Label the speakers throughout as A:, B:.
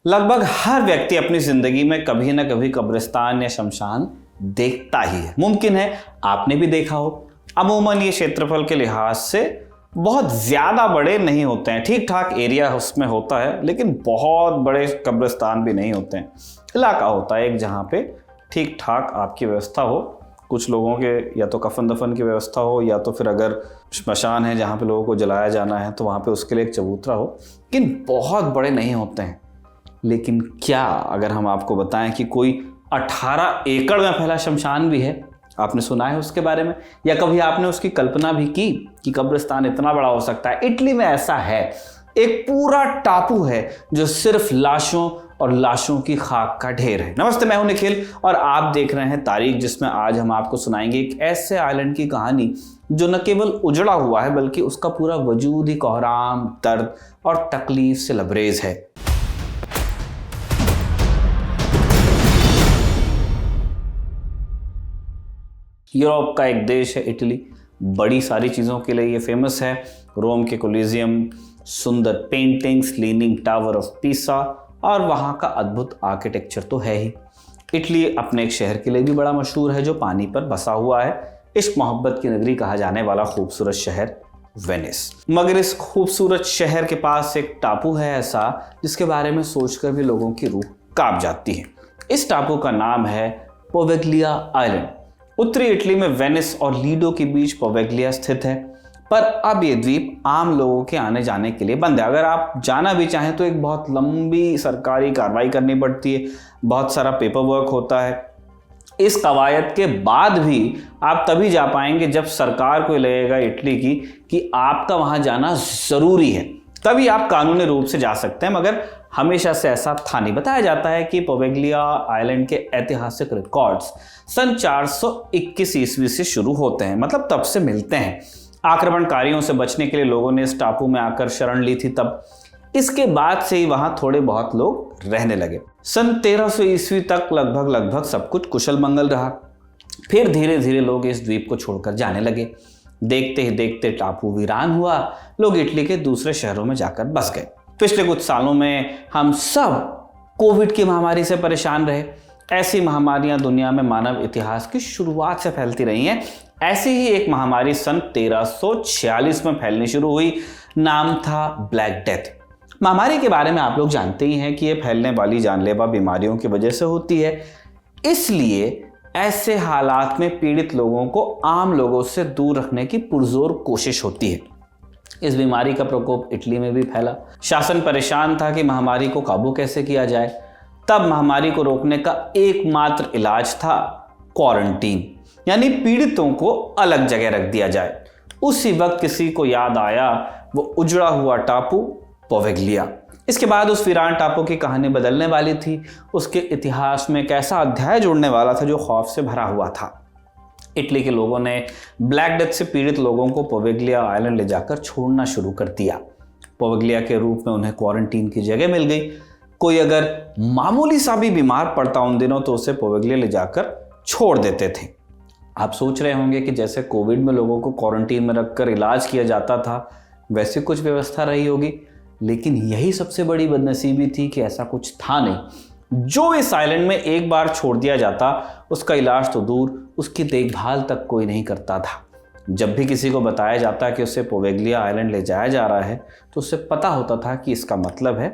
A: लगभग हर व्यक्ति अपनी जिंदगी में कभी ना कभी कब्रिस्तान या शमशान देखता ही है। मुमकिन है आपने भी देखा हो। अमूमन ये क्षेत्रफल के लिहाज से बहुत ज्यादा बड़े नहीं होते हैं, ठीक ठाक एरिया उसमें होता है, लेकिन बहुत बड़े कब्रिस्तान भी नहीं होते हैं। इलाका होता है एक जहाँ पे ठीक ठाक आपकी व्यवस्था हो, कुछ लोगों के या तो कफन दफन की व्यवस्था हो, या तो फिर अगर श्मशान है जहाँ पे लोगों को जलाया जाना है तो वहाँ पे उसके लिए एक चबूतरा हो, लेकिन बहुत बड़े नहीं होते हैं। लेकिन क्या अगर हम आपको बताएं कि कोई 18 एकड़ में फैला शमशान भी है? आपने सुना है उसके बारे में, या कभी आपने उसकी कल्पना भी की कि कब्रिस्तान इतना बड़ा हो सकता है? इटली में ऐसा है, एक पूरा टापू है जो सिर्फ लाशों और लाशों की खाक का ढेर है। नमस्ते, मैं हूं निखिल और आप देख रहे हैं तारीख, जिसमें आज हम आपको सुनाएंगे एक ऐसे आइलैंड की कहानी जो न केवल उजड़ा हुआ है बल्कि उसका पूरा वजूद ही कोहराम, दर्द और तकलीफ से लबरेज है। यूरोप का एक देश है इटली। बड़ी सारी चीज़ों के लिए ये फेमस है। रोम के कोलिजियम, सुंदर paintings, leaning tower of Pisa और वहाँ का अद्भुत आर्किटेक्चर तो है ही। इटली अपने एक शहर के लिए भी बड़ा मशहूर है जो पानी पर बसा हुआ है। इश्क मोहब्बत की नगरी कहा जाने वाला खूबसूरत शहर वेनिस। मगर इस खूबसूरत शहर के पास एक टापू है ऐसा जिसके बारे में सोचकर भी लोगों की रूह कांप जाती है। इस टापू का नाम है पोवेग्लिया आइलैंड। उत्तरी इटली में वेनिस और लीडो के बीच पोवेग्लिया स्थित है, पर अब ये द्वीप आम लोगों के आने जाने के लिए बंद है। अगर आप जाना भी चाहें तो एक बहुत लंबी सरकारी कार्रवाई करनी पड़ती है, बहुत सारा पेपर वर्क होता है। इस कवायद के बाद भी आप तभी जा पाएंगे जब सरकार को लगेगा इटली की कि आपका वहां जाना जरूरी है, तभी आप कानूनी रूप से जा सकते हैं। मगर हमेशा से ऐसा था नहीं। बताया जाता है कि पोवेग्लिया आइलैंड के ऐतिहासिक रिकॉर्ड्स सन 421 ईस्वी से शुरू होते हैं, मतलब तब से मिलते हैं। आक्रमणकारियों से बचने के लिए लोगों ने इस टापू में आकर शरण ली थी तब। इसके बाद से ही वहां थोड़े बहुत लोग रहने लगे। सन 1300 ईस्वी तक लगभग सब कुछ कुशल मंगल रहा। फिर धीरे धीरे लोग इस द्वीप को छोड़कर जाने लगे। देखते ही देखते टापू वीरान हुआ। लोग इटली के दूसरे शहरों में जाकर बस गए। पिछले कुछ सालों में हम सब कोविड की महामारी से परेशान रहे। ऐसी महामारियां दुनिया में मानव इतिहास की शुरुआत से फैलती रही हैं। ऐसी ही एक महामारी सन 1346 में फैलनी शुरू हुई। नाम था ब्लैक डेथ। महामारी के बारे में आप लोग जानते ही हैं कि ये फैलने वाली जानलेवा बीमारियों की वजह से होती है। इसलिए ऐसे हालात में पीड़ित लोगों को आम लोगों से दूर रखने की पुरजोर कोशिश होती है। इस बीमारी का प्रकोप इटली में भी फैला। शासन परेशान था कि महामारी को काबू कैसे किया जाए। तब महामारी को रोकने का एकमात्र इलाज था क्वारंटीन, यानी पीड़ितों को अलग जगह रख दिया जाए। उसी वक्त किसी को याद आया वो उजड़ा हुआ टापू पोवेग्लिया। इसके बाद उस वीरान टापू की कहानी बदलने वाली थी। उसके इतिहास में एक ऐसा अध्याय जुड़ने वाला था जो खौफ से भरा हुआ था। इटली के लोगों ने ब्लैक डेथ से पीड़ित लोगों को पोवेग्लिया आइलैंड ले जाकर छोड़ना शुरू कर दिया। पोवेग्लिया के रूप में उन्हें क्वारंटीन की जगह मिल गई। कोई अगर मामूली सा भी बीमार पड़ता उन दिनों तो उसे पोवेग्लिया ले जाकर छोड़ देते थे। आप सोच रहे होंगे कि जैसे कोविड में लोगों को क्वारंटीन में रखकर इलाज किया जाता था वैसी कुछ व्यवस्था रही होगी, लेकिन यही सबसे बड़ी बदनसीबी थी कि ऐसा कुछ था नहीं। जो इस आइलैंड में एक बार छोड़ दिया जाता उसका इलाज तो दूर, उसकी देखभाल तक कोई नहीं करता था। जब भी किसी को बताया जाता कि उसे पोवेग्लिया आइलैंड ले जाया जा रहा है तो उसे पता होता था कि इसका मतलब है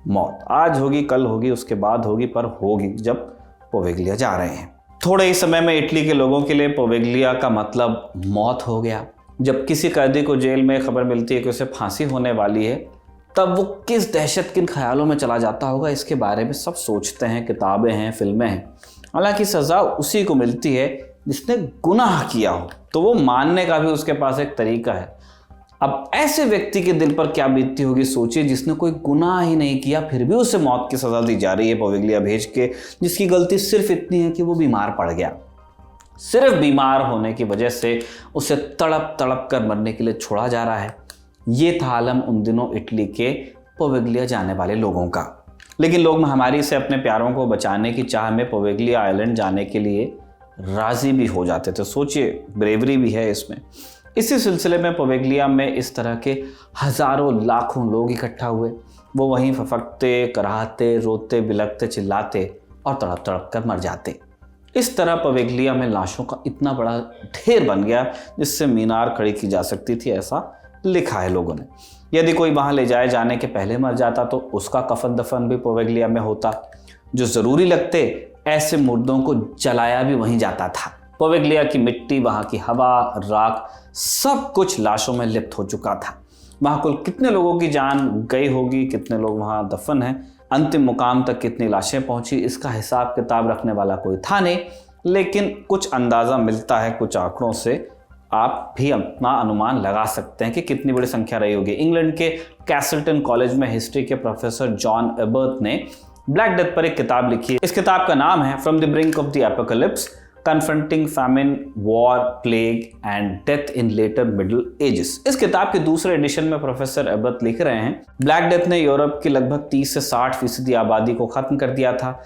A: मौत। आज होगी, कल होगी, उसके बाद होगी, पर होगी जब पोवेग्लिया जा रहे हैं। थोड़े ही समय में इटली के लोगों के लिए पोवेग्लिया का मतलब मौत हो गया। जब किसी कैदी को जेल में खबर मिलती है कि उसे फांसी होने वाली है तब वो किस दहशत किन ख्यालों में चला जाता होगा, इसके बारे में सब सोचते हैं। किताबें हैं, फिल्में हैं। हालांकि सज़ा उसी को मिलती है जिसने गुनाह किया हो, तो वो मानने का भी उसके पास एक तरीका है। अब ऐसे व्यक्ति के दिल पर क्या बीतती होगी सोचिए, जिसने कोई गुनाह ही नहीं किया फिर भी उसे मौत की सज़ा दी जा रही है पोवेग्लिया भेज के, जिसकी गलती सिर्फ इतनी है कि वो बीमार पड़ गया। सिर्फ बीमार होने की वजह से उसे तड़प तड़प कर मरने के लिए छोड़ा जा रहा है। ये था आलम उन दिनों इटली के पोवेग्लिया जाने वाले लोगों का। लेकिन लोग महामारी से अपने प्यारों को बचाने की चाह में पोवेग्लिया आइलैंड जाने के लिए राजी भी हो जाते थे। सोचिए, ब्रेवरी भी है इसमें। इसी सिलसिले में पोवेग्लिया में इस तरह के हजारों लाखों लोग इकट्ठा हुए। वो वहीं फफकते, कराहते, रोते, बिलखते, चिल्लाते और तड़प तड़प कर मर जाते। इस तरह पवेगलिया में लाशों का इतना बड़ा ढेर बन गया जिससे मीनार खड़ी की जा सकती थी, ऐसा लिखा है लोगों ने। यदि कोई वहां ले जाए जाने के पहले मर जाता तो उसका कफन दफन भी पवेगलिया में होता। जो जरूरी लगते ऐसे मुर्दों को जलाया भी वहीं जाता था। पवेगलिया की मिट्टी, वहां की हवा, राख, सब कुछ लाशों में लिप्त हो चुका था। वहां कुल कितने लोगों की जान गई होगी, कितने लोग वहां दफन हैं, अंतिम मुकाम तक कितनी लाशें पहुंची, इसका हिसाब किताब रखने वाला कोई था नहीं, लेकिन कुछ अंदाजा मिलता है कुछ आंकड़ों से। आप भी अपना अनुमान लगा सकते हैं कि कितनी बड़ी संख्या रही होगी। इंग्लैंड के कैसल्टन कॉलेज में हिस्ट्री के प्रोफेसर जॉन एबर्ट ने ब्लैक डेथ पर एक किताब लिखी है। इस किताब का नाम है from the brink of the apocalypse, confronting famine, war, plague and death in later middle ages. इस किताब के दूसरे एडिशन में प्रोफेसर एबर्ट लिख रहे हैं, ब्लैक डेथ ने यूरोप की लगभग 30 से 60% आबादी को खत्म कर दिया था।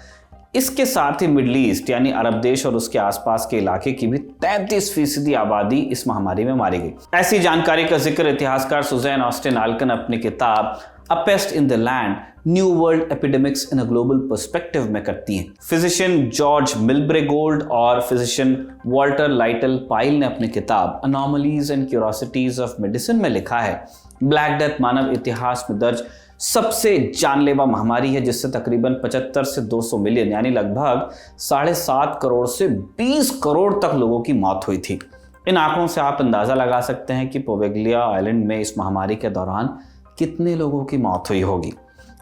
A: इसके साथ ही मिडिल ईस्ट यानी अरब देश और उसके आसपास के इलाके की भी 33% आबादी इस महामारी में मारी गई। ऐसी जानकारी का जिक्र इतिहासकार सुजैन ऑस्टिन आल्कन अपनी किताब a pest in the land, new world epidemics in a global perspective में करती हैं। फिजिशियन जॉर्ज मिलब्रे गोल्ड और फिजिशियन वॉल्टर लाइटल पाइल ने अपनी किताब anomalies and curiosities of medicine में लिखा है, ब्लैक डेथ मानव इतिहास में दर्ज सबसे जानलेवा महामारी है जिससे तकरीबन 75 से 200 मिलियन यानी लगभग 7.5 करोड़ से 20 करोड़ तक लोगों की मौत हुई थी। इन आंकड़ों से आप अंदाजा लगा सकते हैं कि पोवेगलिया आइलैंड में इस महामारी के दौरान कितने लोगों की मौत हुई होगी।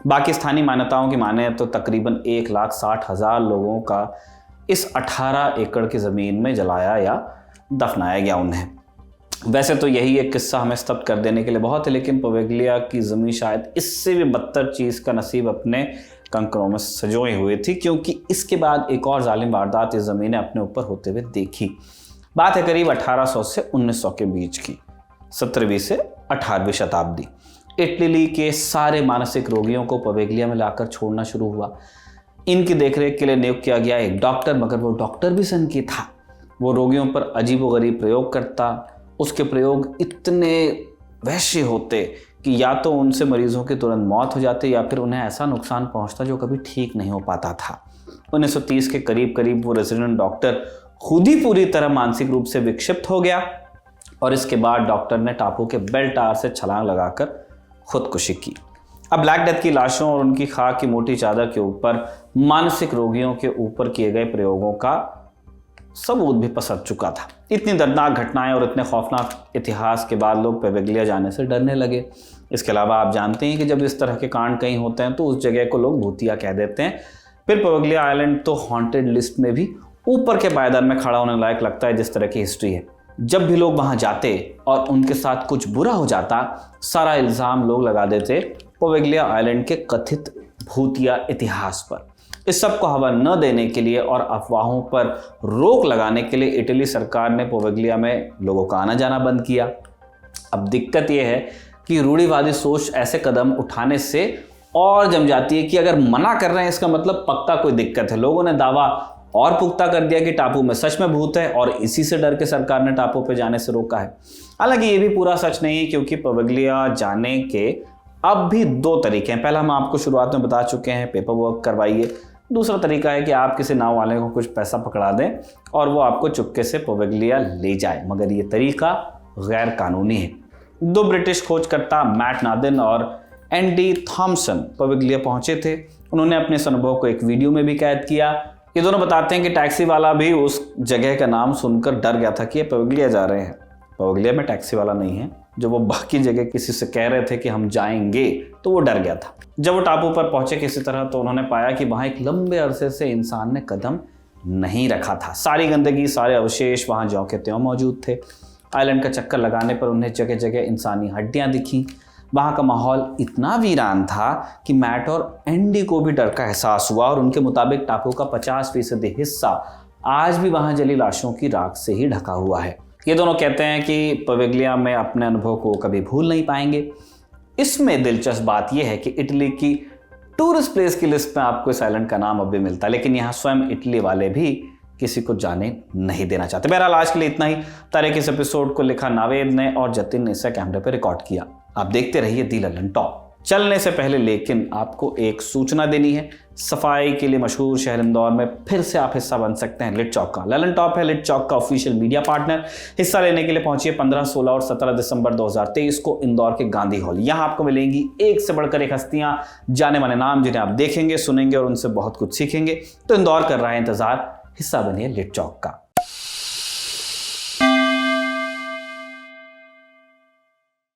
A: बाकी स्थानीय मान्यताओं की माने तो तकरीबन 1,60,000 लोगों का इस 18 एकड़ की जमीन में जलाया या दफनाया गया उन्हें। वैसे तो यही एक किस्सा हमें स्तब्ध कर देने के लिए बहुत है, लेकिन पोवेगलिया की ज़मीन शायद इससे भी बदतर चीज़ का नसीब अपने कंकरों में सजोई हुई थी, क्योंकि इसके बाद एक और जालिम वारदात इस ज़मीन ने अपने ऊपर होते हुए देखी। बात है करीब 1800 से 1900 के बीच की, 17वीं से 18वीं शताब्दी। इटली के सारे मानसिक रोगियों को पोवेगलिया में लाकर छोड़ना शुरू हुआ। इनकी देखरेख के लिए नियुक्त किया गया एक डॉक्टर, मगर वो डॉक्टर भी सनकी था। वो रोगियों पर अजीबोगरीब प्रयोग करता। उसके प्रयोग इतने वैश्य होते कि या तो उनसे मरीजों की तुरंत मौत हो जाती या फिर उन्हें ऐसा नुकसान पहुंचता जो कभी ठीक नहीं हो पाता था। 1930 के करीब वो रेजिडेंट डॉक्टर खुद ही पूरी तरह मानसिक रूप से विक्षिप्त हो गया और इसके बाद डॉक्टर ने टापू के बेल टावर से छलांग लगाकर खुदकुशी की। अब ब्लैक डेथ की लाशों और उनकी खाक की मोटी चादर के ऊपर मानसिक रोगियों के ऊपर किए गए प्रयोगों का सबूत भी पसर चुका था। इतनी दर्दनाक घटनाएं और इतने खौफनाक इतिहास के बाद लोग पोवेगलिया जाने से डरने लगे। इसके अलावा आप जानते हैं कि जब इस तरह के कांड कहीं होते हैं तो उस जगह को लोग भूतिया कह देते हैं। फिर पोवेगलिया आइलैंड तो हॉन्टेड लिस्ट में भी ऊपर के पायदान में खड़ा होने लायक लगता है जिस तरह की हिस्ट्री है। जब भी लोग वहां जाते और उनके साथ कुछ बुरा हो जाता, सारा इल्ज़ाम लोग लगा देते पोवेगलिया आइलैंड के कथित भूतिया इतिहास पर। इस सब को हवा न देने के लिए और अफवाहों पर रोक लगाने के लिए इटली सरकार ने पोवेगलिया में लोगों का आना जाना बंद किया। अब दिक्कत यह है कि रूढ़िवादी सोच ऐसे कदम उठाने से और जम जाती है कि अगर मना कर रहे हैं इसका मतलब पक्का कोई दिक्कत है। लोगों ने दावा और पुख्ता कर दिया कि टापू में सच में भूत है और इसी से डर के सरकार ने टापू पे जाने से रोका है। हालांकि ये भी पूरा सच नहीं है, क्योंकि पोवेगलिया जाने के अब भी 2 तरीके हैं। पहला हम आपको शुरुआत में बता चुके हैं, पेपर वर्क करवाइए। दूसरा तरीका है कि आप किसी नाव वाले को कुछ पैसा पकड़ा दें और वो आपको चुपके से पोवेगलिया ले जाए, मगर ये तरीका गैर कानूनी है। 2 ब्रिटिश खोजकर्ता मैट नादिन और एंडी थॉमसन पोवेगलिया पहुंचे थे। उन्होंने अपने इस अनुभव को एक वीडियो में भी कैद किया। ये दोनों बताते हैं कि टैक्सी वाला भी उस जगह का नाम सुनकर डर गया था कि ये पोवेगलिया जा रहे हैं। पोवेगलिया में टैक्सी वाला नहीं है, जो वो बाकी जगह किसी से कह रहे थे कि हम जाएंगे, तो वो डर गया था। जब वो टापू पर पहुंचे किसी तरह तो उन्होंने पाया कि वहां एक लंबे अरसे से इंसान ने कदम नहीं रखा था। सारी गंदगी, सारे अवशेष वहां ज्यों के त्यों मौजूद थे। आइलैंड का चक्कर लगाने पर उन्हें जगह जगह इंसानी हड्डियां दिखी। वहां का माहौल इतना वीरान था कि मैट और एंडी को भी डर का एहसास हुआ और उनके मुताबिक टापू का 50% हिस्सा आज भी वहां जली लाशों की राख से ही ढका हुआ है। ये दोनों कहते हैं कि पोवेगलिया में अपने अनुभव को कभी भूल नहीं पाएंगे। इसमें दिलचस्प बात यह है कि इटली की टूरिस्ट प्लेस की लिस्ट में आपको इस आइलैंड का नाम अब भी मिलता है, लेकिन यहाँ स्वयं इटली वाले भी किसी को जाने नहीं देना चाहते। बहरहाल आज के लिए इतना ही। तारीख इस एपिसोड को लिखा नावेद ने और जतिन ने इसे कैमरे पर रिकॉर्ड किया। आप देखते रहिए दी ललन टॉप। चलने से पहले लेकिन आपको एक सूचना देनी है। सफाई के लिए मशहूर शहर इंदौर में फिर से आप हिस्सा बन सकते हैं लिट चौक का। ललन टॉप है लिट चौक का ऑफिशियल मीडिया पार्टनर। हिस्सा लेने के लिए पहुंचिए 15, 16 और 17 दिसंबर 2023 को इंदौर के गांधी हॉल। यहां आपको मिलेंगी एक से बढ़कर एक हस्तियां, जाने माने नाम जिन्हें आप देखेंगे, सुनेंगे और उनसे बहुत कुछ सीखेंगे। तो इंदौर कर रहा है इंतजार, हिस्सा बनिए लिट चौक का।